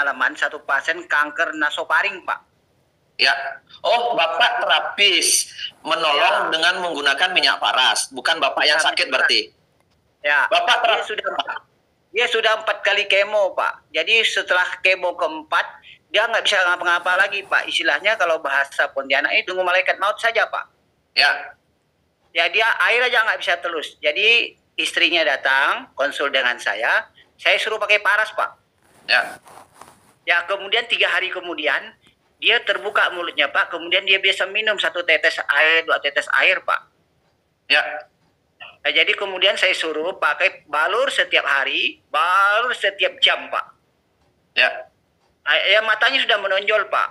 pengalaman satu pasien kanker nasofaring, Pak. Ya. Oh, Bapak terapis menolong dengan menggunakan minyak paras, bukan Bapak yang sakit berarti. Ya. Bapak dia sudah 4 kali kemo, Pak. Jadi setelah kemo keempat, dia nggak bisa ngapa-ngapa lagi, Pak. Istilahnya kalau bahasa Pontianak itu tunggu malaikat maut saja, Pak. Ya. Ya, dia air aja nggak bisa telus. Jadi istrinya datang, konsul dengan saya suruh pakai paras, Pak. Ya. Ya, kemudian 3 hari kemudian, dia terbuka mulutnya, Pak. Kemudian dia bisa minum 1 tetes air, 2 tetes air, Pak. Ya. Nah, jadi kemudian saya suruh pakai balur setiap hari, balur setiap jam, Pak. Ya. Ya, matanya sudah menonjol, Pak.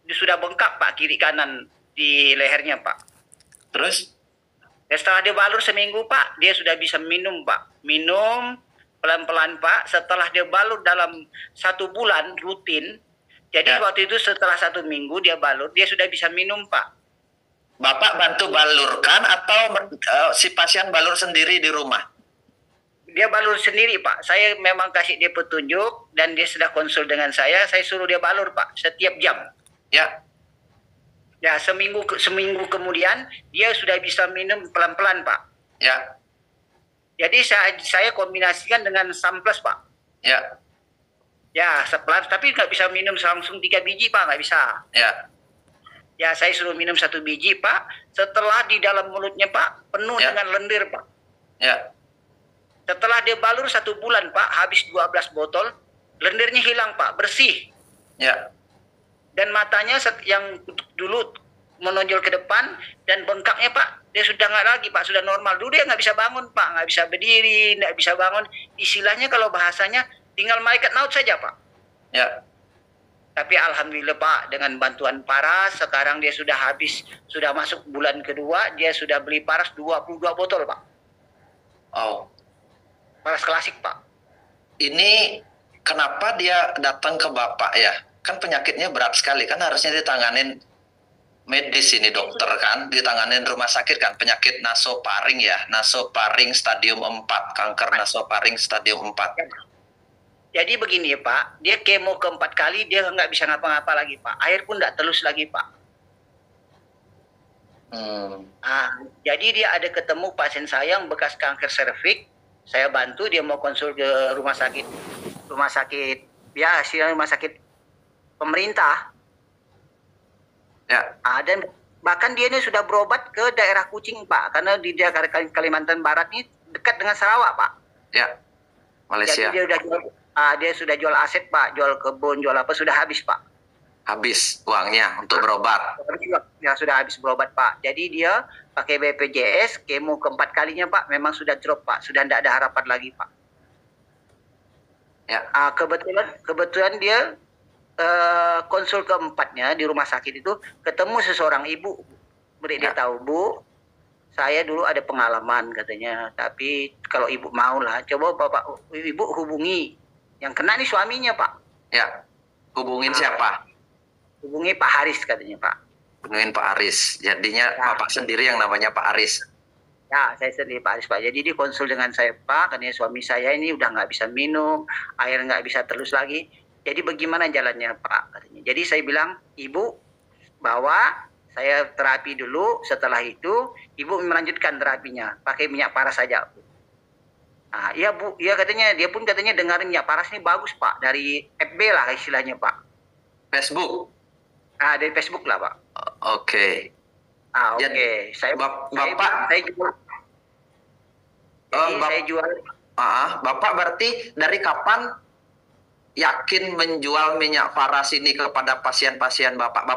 Dia sudah bengkak, Pak, kiri kanan di lehernya, Pak. Terus? Ya, setelah dia balur seminggu, Pak, dia sudah bisa minum, Pak. Minum pelan-pelan, Pak. Setelah dia balur dalam 1 bulan rutin, jadi waktu itu setelah 1 minggu dia balur, dia sudah bisa minum, Pak. Bapak bantu balurkan atau si pasien balur sendiri di rumah? Dia balur sendiri, Pak. Saya memang kasih dia petunjuk dan dia sudah konsul dengan saya suruh dia balur, Pak, setiap jam. Ya. Ya, seminggu kemudian dia sudah bisa minum pelan-pelan, Pak. Ya. Jadi saya kombinasikan dengan Samples, Pak. Ya. Ya, sepelan, tapi nggak bisa minum langsung 3 biji, Pak, nggak bisa. Ya. Ya, saya suruh minum 1 biji, Pak. Setelah di dalam mulutnya, Pak, penuh dengan lendir, Pak. Ya. Setelah dia balur 1 bulan, Pak, habis 12 botol, lendirnya hilang, Pak, bersih. Ya. Dan matanya yang dulu menonjol ke depan dan bengkaknya, Pak, dia sudah nggak lagi, Pak, sudah normal. Dulu dia nggak bisa bangun, Pak, nggak bisa berdiri, nggak bisa bangun. Istilahnya kalau bahasanya tinggal malaikat maut saja, Pak. Ya. Tapi alhamdulillah, Pak, dengan bantuan paras, sekarang dia sudah masuk bulan kedua, dia sudah beli paras 22 botol, Pak. Oh. Paras klasik, Pak. Ini kenapa dia datang ke Bapak ya? Kan penyakitnya berat sekali, kan harusnya ditanganin medis ini dokter kan, ditanganin rumah sakit kan, penyakit nasofaring ya, nasofaring stadium 4, kanker nasofaring stadium 4. Jadi begini, Pak, dia kemo ke-4 kali, dia nggak bisa ngapa-ngapa lagi, Pak. Air pun nggak telus lagi, Pak. Jadi dia ada ketemu pasien saya yang bekas kanker serviks, saya bantu, dia mau konsul ke rumah sakit pemerintah. Ya. Dan bahkan dia ini sudah berobat ke daerah Kucing, Pak, karena di daerah Kalimantan Barat ini dekat dengan Sarawak, Pak. Ya. Malaysia. Jadi dia sudah jual aset, Pak, jual kebun, jual apa, sudah habis, Pak. Habis uangnya untuk berobat. Ya, sudah habis berobat, Pak. Jadi dia pakai BPJS, kemo ke-4 kalinya, Pak, memang sudah drop, Pak, sudah tidak ada harapan lagi, Pak. Ya. Kebetulan dia konsul ke-4-nya di rumah sakit itu ketemu seseorang ibu. Dia tahu, Bu, saya dulu ada pengalaman katanya, tapi kalau ibu mau lah, coba ibu hubungi yang kena nih suaminya, Pak. Ya. Hubungin siapa? Hubungi Pak Haris katanya, Pak. Hubungin Pak Haris. Jadinya Bapak sendiri yang namanya Pak Haris. Ya, saya sendiri Pak Haris, Pak. Jadi dia konsul dengan saya, Pak, katanya suami saya ini udah nggak bisa minum, air nggak bisa terus lagi. Jadi bagaimana jalannya, Pak, katanya. Jadi saya bilang, Ibu, bahwa saya terapi dulu, setelah itu Ibu melanjutkan terapinya, pakai minyak paras saja. Iya, Bu, iya katanya, dia pun katanya dengarin minyak paras ini bagus, Pak, dari FB lah istilahnya, Pak. Facebook? Dari Facebook lah, Pak. Oke. Oke. Saya jual. Bapak berarti dari kapan yakin menjual minyak paras ini kepada pasien-pasien Bapak?